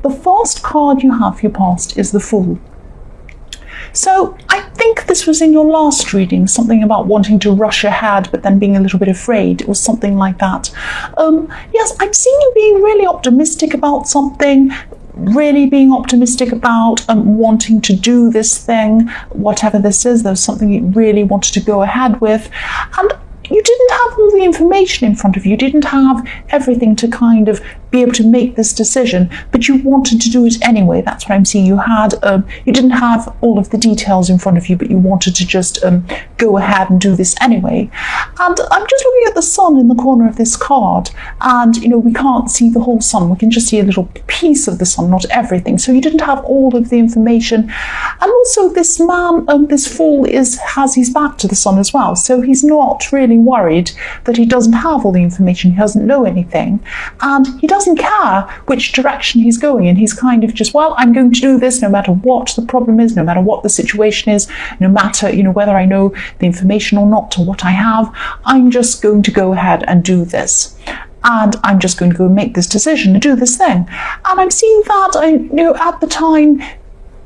the first card you have for your past is the Fool. So I think this was in your last reading, something about wanting to rush ahead but then being a little bit afraid. It was something like that. Yes, I'm seeing you being really optimistic about something, really being optimistic about wanting to do this thing, whatever this is. There was something you really wanted to go ahead with, and you didn't have all the information in front of you. You didn't have everything to kind of be able to make this decision, but you wanted to do it anyway. That's what I'm seeing. You had, you didn't have all of the details in front of you, but you wanted to just go ahead and do this anyway. And I'm just looking at the sun in the corner of this card, and you know, we can't see the whole sun. We can just see a little piece of the sun, not everything. So you didn't have all of the information. And also this man, this Fool, has his back to the sun as well. So he's not really worried that he doesn't have all the information. He doesn't know anything, and he doesn't care which direction he's going in. He's kind of just, well, I'm going to do this no matter what the problem is, no matter what the situation is, no matter, you know, whether I know the information or not, or what I have. I'm just going to go ahead and do this, and I'm just going to go make this decision and do this thing. And I'm seeing that, you know, at the time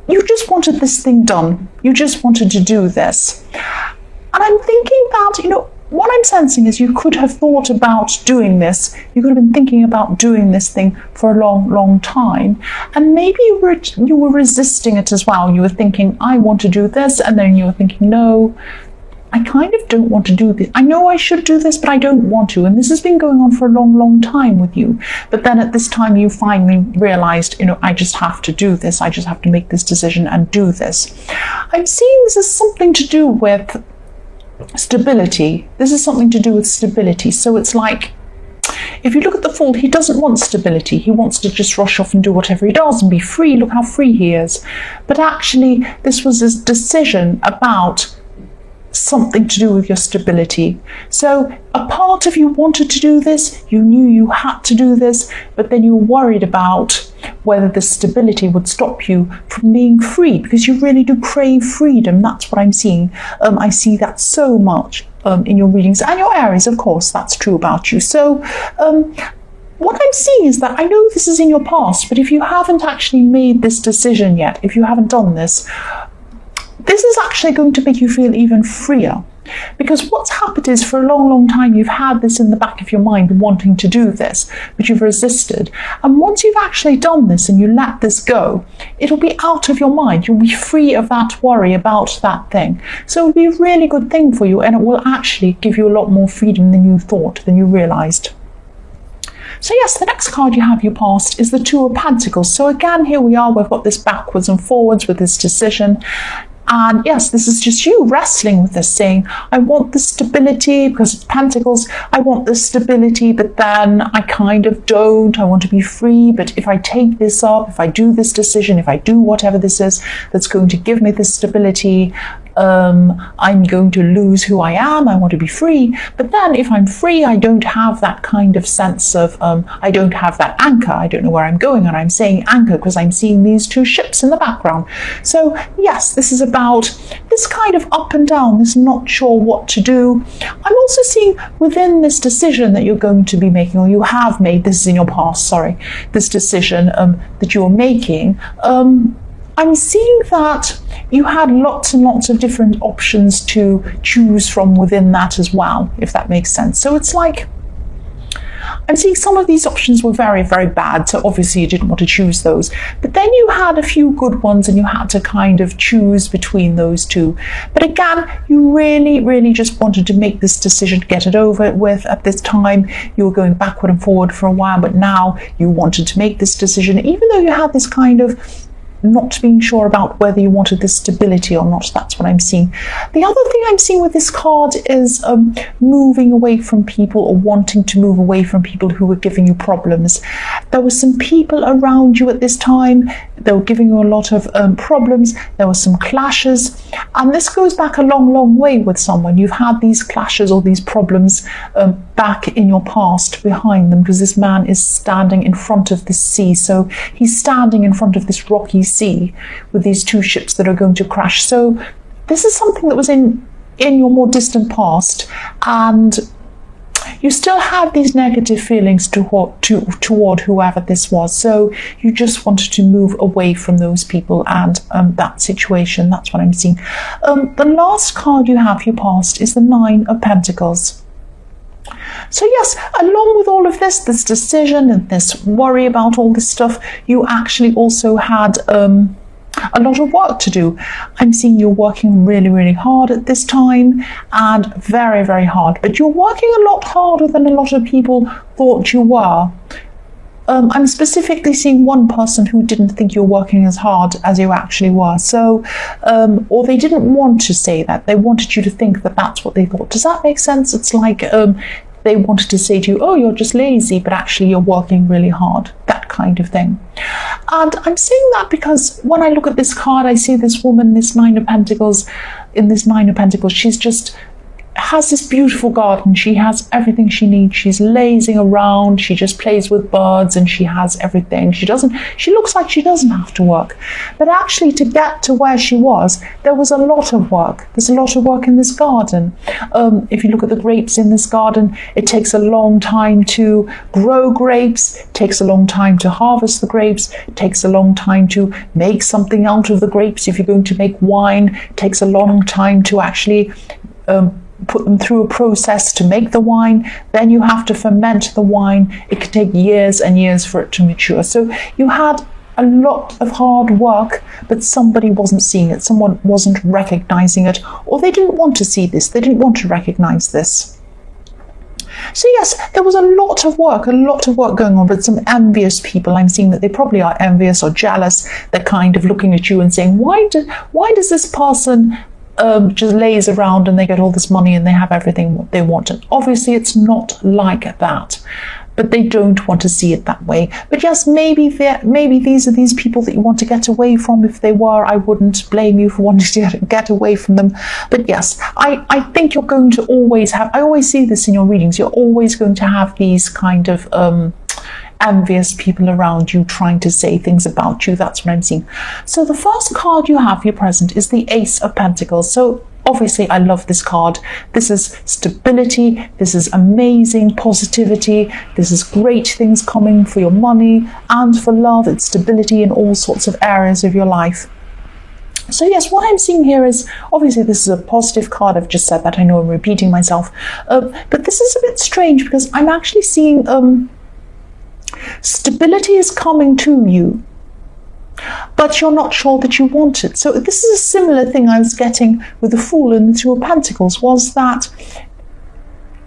you just wanted this thing done. You just wanted to do this. And I'm thinking that, you know, what I'm sensing is you could have thought about doing this. You could have been thinking about doing this thing for a long, long time. And maybe you were resisting it as well. You were thinking, I want to do this. And then you were thinking, no, I kind of don't want to do this. I know I should do this, but I don't want to. And this has been going on for a long, long time with you. But then at this time, you finally realized, you know, I just have to do this. I just have to make this decision and do this. I'm seeing this as something to do with stability. This is something to do with stability. So it's like, if you look at the Fool, he doesn't want stability. He wants to just rush off and do whatever he does and be free. Look how free he is. But actually, this was his decision about something to do with your stability. So a part of you wanted to do this, you knew you had to do this, but then you were worried about whether the stability would stop you from being free, because you really do crave freedom. That's what I'm seeing. I see that so much in your readings, and your Aries, of course, that's true about you. So what I'm seeing is that I know this is in your past, but if you haven't actually made this decision yet, if you haven't done this, this is actually going to make you feel even freer. Because what's happened is, for a long, long time, you've had this in the back of your mind, wanting to do this, but you've resisted. And once you've actually done this and you let this go, it'll be out of your mind. You'll be free of that worry about that thing. So it'll be a really good thing for you, and it will actually give you a lot more freedom than you thought, than you realized. So yes, the next card you have your past is the Two of Pentacles. So again, here we are, we've got this backwards and forwards with this decision. And yes, this is just you wrestling with this, saying, I want the stability, because it's Pentacles, I want the stability, but then I kind of don't. I want to be free, but if I take this up, if I do this decision, if I do whatever this is that's going to give me this stability, I'm going to lose who I am. I want to be free. But then if I'm free, I don't have that kind of sense of, I don't have that anchor. I don't know where I'm going. And I'm saying anchor because I'm seeing these two ships in the background. So yes, this is about this kind of up and down, this not sure what to do. I'm also seeing within this decision that you're going to be making, or you have made, this is in your past, sorry, this decision that you're making, I'm seeing that you had lots and lots of different options to choose from within that as well, if that makes sense. So it's like, I'm seeing some of these options were very, very bad, so obviously you didn't want to choose those. But then you had a few good ones and you had to kind of choose between those two. But again, you really, really just wanted to make this decision, get it over with. At this time, you were going backward and forward for a while, but now you wanted to make this decision, even though you had this kind of not being sure about whether you wanted this stability or not. That's what I'm seeing. The other thing I'm seeing with this card is moving away from people, or wanting to move away from people who were giving you problems. There were some people around you at this time. They were giving you a lot of problems. There were some clashes. And this goes back a long, long way with someone. You've had these clashes or these problems back in your past behind them, because this man is standing in front of this sea. So he's standing in front of this rocky sea with these two ships that are going to crash. So this is something that was in your more distant past, and you still had these negative feelings toward whoever this was. So you just wanted to move away from those people and that situation. That's what I'm seeing. The last card you have for your past is the Nine of Pentacles. So yes, along with all of this decision and this worry about all this stuff, you actually also had a lot of work to do. I'm seeing you're working really, really hard at this time, and very, very hard. But you're working a lot harder than a lot of people thought you were. I'm specifically seeing one person who didn't think you're working as hard as you actually were. So, or they didn't want to say that. They wanted you to think that that's what they thought. Does that make sense? It's like they wanted to say to you, oh, you're just lazy, but actually you're working really hard. That kind of thing. And I'm saying that because when I look at this card, I see this woman, this Nine of Pentacles. In this Nine of Pentacles, she's just has this beautiful garden. She has everything she needs. She's lazing around. She just plays with birds and she has everything. She looks like she doesn't have to work. But actually, to get to where she was, there was a lot of work. There's a lot of work in this garden. If you look at the grapes in this garden, it takes a long time to grow grapes. It takes a long time to harvest the grapes. It takes a long time to make something out of the grapes. If you're going to make wine, it takes a long time to actually put them through a process to make the wine. Then you have to ferment the wine. It could take years and years for it to mature. So you had a lot of hard work, but somebody wasn't seeing it. Someone wasn't recognizing it, or they didn't want to see this. They didn't want to recognize this. So yes, there was a lot of work going on, but some envious people. I'm seeing that they probably are envious or jealous. They're kind of looking at you and saying, why does this person just lays around and they get all this money and they have everything they want? And obviously it's not like that, but they don't want to see it that way. But yes, maybe these are these people that you want to get away from. If they were, I wouldn't blame you for wanting to get away from them. But yes, I think you're going to always have, I always see this in your readings, you're always going to have these kind of envious people around you trying to say things about you. That's what I'm seeing. So the first card you have for your present is the Ace of Pentacles. So obviously I love this card. This is stability. This is amazing positivity. This is great things coming for your money and for love. It's stability in all sorts of areas of your life. So yes, what I'm seeing here is, obviously this is a positive card. I've just said that. I know I'm repeating myself. But this is a bit strange because I'm actually seeing stability is coming to you, but you're not sure that you want it. So this is a similar thing I was getting with the Fool and the Two of Pentacles, was that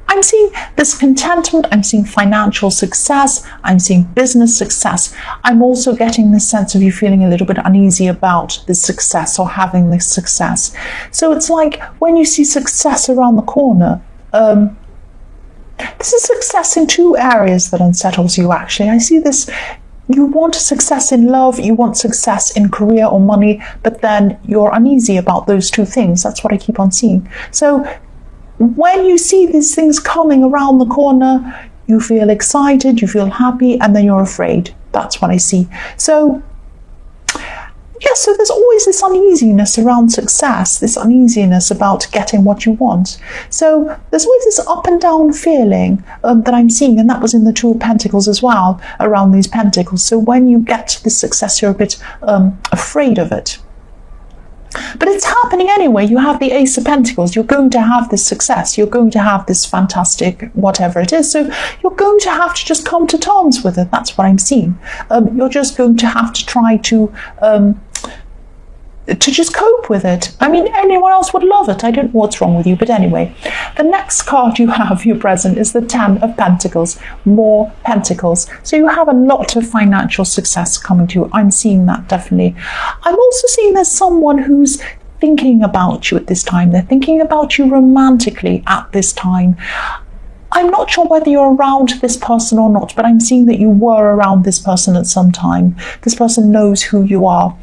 I'm seeing this contentment, I'm seeing financial success, I'm seeing business success. I'm also getting this sense of you feeling a little bit uneasy about this success or having this success. So it's like when you see success around the corner, this is success in two areas that unsettles you, actually. I see this, you want success in love, you want success in career or money, but then you're uneasy about those two things. That's what I keep on seeing. So when you see these things coming around the corner, you feel excited, you feel happy, and then you're afraid. That's what I see. So yeah, so there's always this uneasiness around success, this uneasiness about getting what you want. So there's always this up and down feeling that I'm seeing, and that was in the Two of Pentacles as well, around these pentacles. So when you get this success, you're a bit afraid of it. But it's happening anyway. You have the Ace of Pentacles. You're going to have this success. You're going to have this fantastic whatever it is. So you're going to have to just come to terms with it. That's what I'm seeing. You're just going to have to try to just cope with it. I mean, anyone else would love it. I don't know what's wrong with you, but anyway. The next card you have for your present is the Ten of Pentacles, more pentacles. So you have a lot of financial success coming to you. I'm seeing that definitely. I'm also seeing there's someone who's thinking about you at this time. They're thinking about you romantically at this time. I'm not sure whether you're around this person or not, but I'm seeing that you were around this person at some time. This person knows who you are.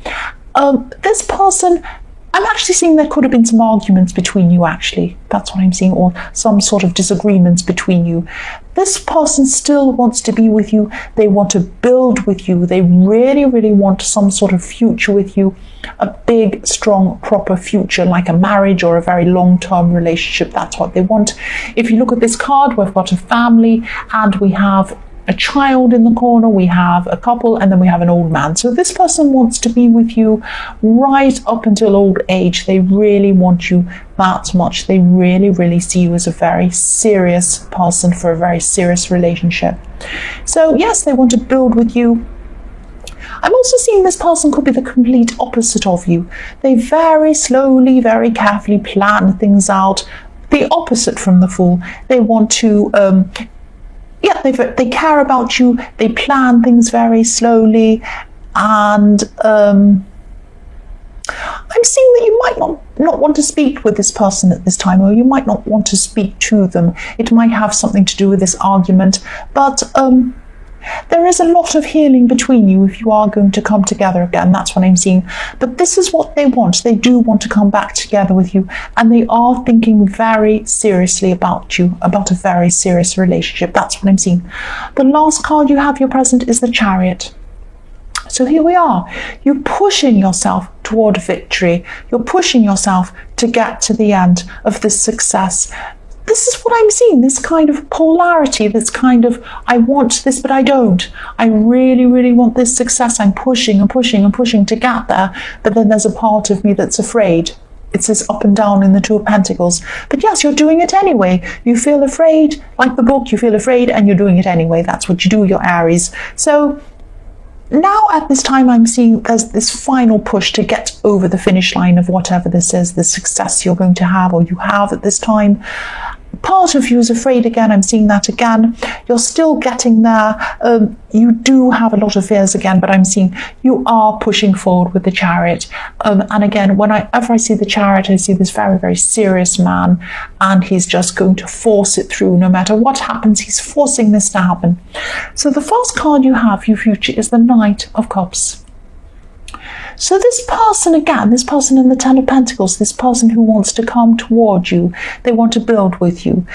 This person I'm actually seeing there could have been some arguments between you, actually. That's what I'm seeing, or some sort of disagreements between you. This person still wants to be with you. They want to build with you. They really, really want some sort of future with you. A big, strong, proper future, like a marriage or a very long-term relationship. That's what they want. If you look at this card, we've got a family and we have a child in the corner, we have a couple, and then we have an old man. So this person wants to be with you right up until old age. They really want you that much. They really, really see you as a very serious person for a very serious relationship. So yes, they want to build with you. I'm also seeing this person could be the complete opposite of you. They very slowly, very carefully plan things out. The opposite from the Fool. They want to they care about you. They plan things very slowly, and I'm seeing that you might not want to speak with this person at this time, or you might not want to speak to them. It might have something to do with this argument, but there is a lot of healing between you if you are going to come together again. That's what I'm seeing. But this is what they want. They do want to come back together with you, and they are thinking very seriously about you, about a very serious relationship. That's what I'm seeing. The last card you have, your present, is the Chariot. So here we are. You're pushing yourself toward victory. You're pushing yourself to get to the end of this success. This is what I'm seeing, this kind of polarity, this kind of, I want this, but I don't. I really, really want this success. I'm pushing and pushing and pushing to get there. But then there's a part of me that's afraid. It's this up and down in the Two of Pentacles. But yes, you're doing it anyway. You feel afraid, like the book, you feel afraid and you're doing it anyway. That's what you do, you're Aries. So now at this time, I'm seeing there's this final push to get over the finish line of whatever this is, the success you're going to have or you have at this time. Part of you is afraid again. I'm seeing that again. You're still getting there. You do have a lot of fears again, but I'm seeing you are pushing forward with the Chariot. And again, whenever I see the Chariot, I see this very, very serious man, and he's just going to force it through. No matter what happens, he's forcing this to happen. So the first card you have, your future, is the Knight of Cups. So this person again, this person in the Ten of Pentacles, this person who wants to come toward you, they want to build with you.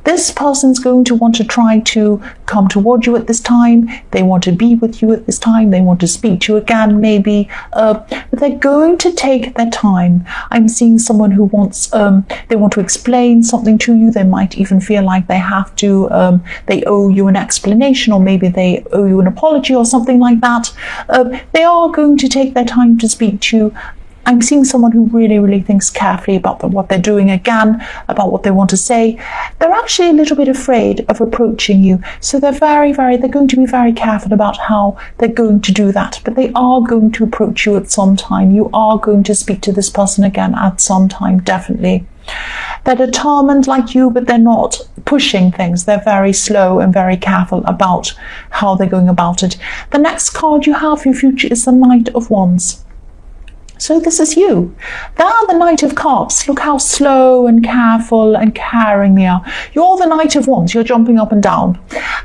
This person's going to want to try to come toward you at this time. They want to be with you at this time. They want to speak to you again, maybe. But they're going to take their time. I'm seeing someone who wants, they want to explain something to you. They might even feel like they have to, they owe you an explanation, or maybe they owe you an apology or something like that. They are going to take their time to speak to you. I'm seeing someone who really, really thinks carefully about what they're doing again, about what they want to say. They're actually a little bit afraid of approaching you. So they're they're going to be very careful about how they're going to do that. But they are going to approach you at some time. You are going to speak to this person again at some time, definitely. They're determined like you, but they're not pushing things. They're very slow and very careful about how they're going about it. The next card you have for your future is the Knight of Wands. So this is you. They are the Knight of Cups. Look how slow and careful and caring they are. You're the Knight of Wands. You're jumping up and down.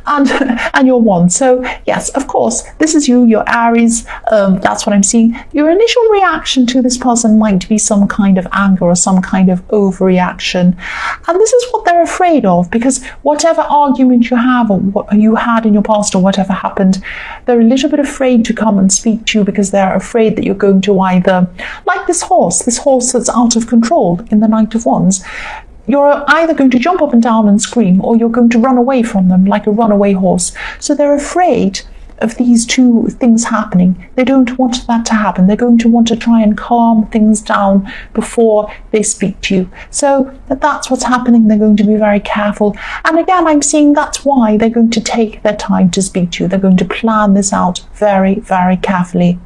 And you're Wands. So yes, of course, this is you. You're Aries. That's what I'm seeing. Your initial reaction to this person might be some kind of anger or some kind of overreaction. And this is what they're afraid of, because whatever argument you have or what you had in your past or whatever happened, they're a little bit afraid to come and speak to you, because they're afraid that you're going to either, like this horse that's out of control in the Knight of Wands, you're either going to jump up and down and scream, or you're going to run away from them like a runaway horse. So they're afraid of these two things happening. They don't want that to happen. They're going to want to try and calm things down before they speak to you. So that's what's happening. They're going to be very careful. And again, I'm seeing that's why they're going to take their time to speak to you. They're going to plan this out very, very carefully.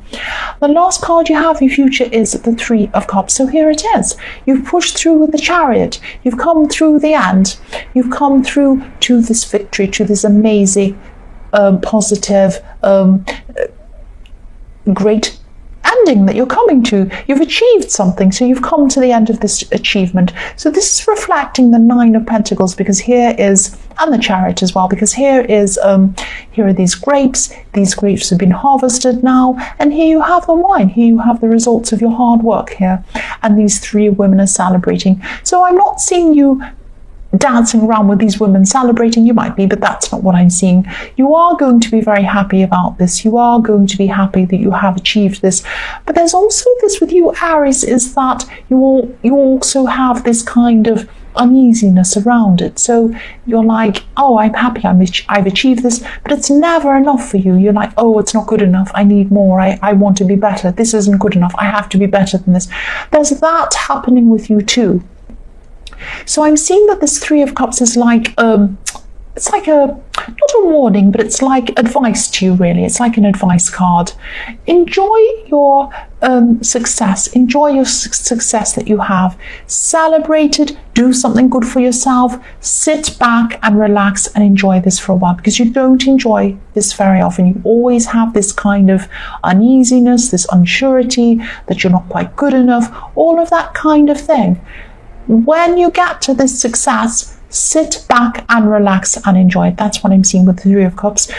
The last card you have in your future is the Three of Cups. So here it is. You've pushed through with the Chariot. You've come through the end. You've come through to this victory, to this amazing, positive, great ending. ending that you're coming to. You've achieved something, so you've come to the end of this achievement. So this is reflecting the Nine of Pentacles, because here is, and the Chariot as well, because here is, here are these grapes. These grapes have been harvested now, and here you have the wine. Here you have the results of your hard work here, and these three women are celebrating. So I'm not seeing you dancing around with these women celebrating. You might be, but that's not what I'm seeing. You are going to be very happy about this. You are going to be happy that you have achieved this. But there's also this with you, Aries, is that you also have this kind of uneasiness around it. So you're like, oh, I'm happy I've achieved this, but it's never enough for you. You're like, oh, it's not good enough. I need more. I want to be better. This isn't good enough. I have to be better than this. There's that happening with you too. So I'm seeing that this Three of Cups is like, it's like not a warning, but it's like advice to you, really. It's like an advice card. Enjoy your success. Enjoy your success that you have. Celebrate it. Do something good for yourself. Sit back and relax and enjoy this for a while, because you don't enjoy this very often. You always have this kind of uneasiness, this unsurety that you're not quite good enough, all of that kind of thing. When you get to this success, sit back and relax and enjoy it. That's what I'm seeing with the Three of Cups.